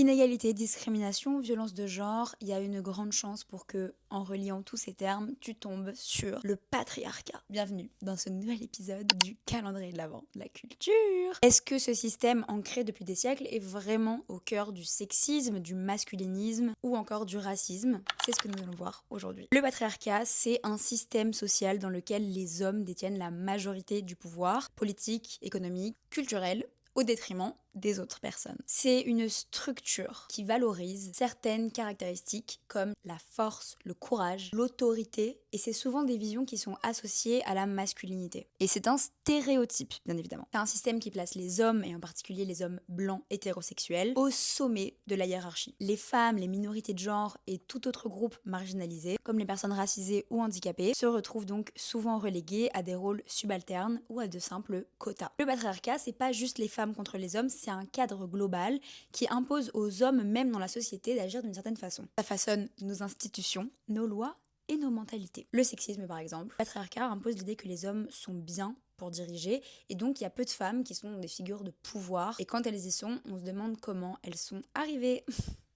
Inégalité, discrimination, violence de genre, il y a une grande chance pour que, en reliant tous ces termes, tu tombes sur le patriarcat. Bienvenue dans ce nouvel épisode du calendrier de l'Avent, la culture. Est-ce que ce système ancré depuis des siècles est vraiment au cœur du sexisme, du masculinisme ou encore du racisme? C'est ce que nous allons voir aujourd'hui. Le patriarcat, c'est un système social dans lequel les hommes détiennent la majorité du pouvoir politique, économique, culturel, au détriment des autres personnes. C'est une structure qui valorise certaines caractéristiques comme la force, le courage, l'autorité, et c'est souvent des visions qui sont associées à la masculinité. Et c'est un stéréotype, bien évidemment. C'est un système qui place les hommes, et en particulier les hommes blancs hétérosexuels, au sommet de la hiérarchie. Les femmes, les minorités de genre et tout autre groupe marginalisé, comme les personnes racisées ou handicapées, se retrouvent donc souvent reléguées à des rôles subalternes ou à de simples quotas. Le patriarcat, c'est pas juste les femmes contre les hommes, c'est un cadre global qui impose aux hommes, même dans la société, d'agir d'une certaine façon. Ça façonne nos institutions, nos lois et nos mentalités. Le sexisme, par exemple. Le patriarcat impose l'idée que les hommes sont bien pour diriger, et donc il y a peu de femmes qui sont des figures de pouvoir, et quand elles y sont, on se demande comment elles sont arrivées.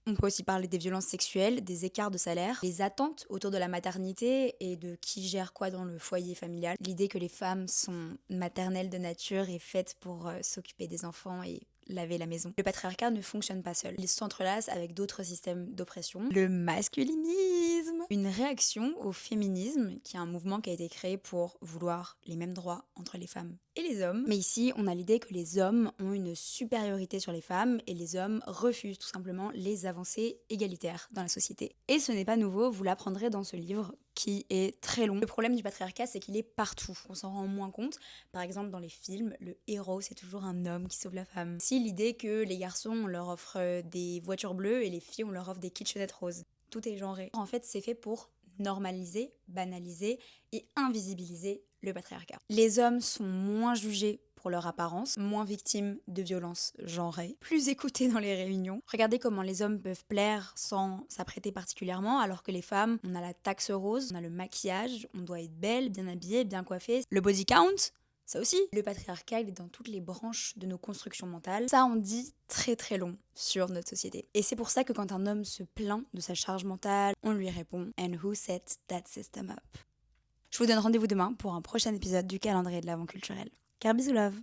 On peut aussi parler des violences sexuelles, des écarts de salaire, les attentes autour de la maternité et de qui gère quoi dans le foyer familial. L'idée que les femmes sont maternelles de nature et faites pour s'occuper des enfants et laver la maison. Le patriarcat ne fonctionne pas seul. Il s'entrelace avec d'autres systèmes d'oppression. Le masculinisme, une réaction au féminisme, qui est un mouvement qui a été créé pour vouloir les mêmes droits entre les femmes et les hommes. Mais ici, on a l'idée que les hommes ont une supériorité sur les femmes et les hommes refusent tout simplement les avancées égalitaires dans la société. Et ce n'est pas nouveau, vous l'apprendrez dans ce livre qui est très long. Le problème du patriarcat, c'est qu'il est partout. On s'en rend moins compte. Par exemple, dans les films, le héros, c'est toujours un homme qui sauve la femme. Si l'idée que les garçons, on leur offre des voitures bleues et les filles, on leur offre des kitchenettes roses. Tout est genré. En fait, c'est fait pour normaliser, banaliser et invisibiliser le patriarcat. Les hommes sont moins jugés pour leur apparence, moins victimes de violences genrées, plus écoutés dans les réunions. Regardez comment les hommes peuvent plaire sans s'apprêter particulièrement, alors que les femmes, on a la taxe rose, on a le maquillage, on doit être belle, bien habillée, bien coiffée. Le body count, ça aussi. Le patriarcat, il est dans toutes les branches de nos constructions mentales. Ça en dit très très long sur notre société. Et c'est pour ça que quand un homme se plaint de sa charge mentale, on lui répond « And who set that system up ?» Je vous donne rendez-vous demain pour un prochain épisode du calendrier de l'Avent culturel. Car bisous love.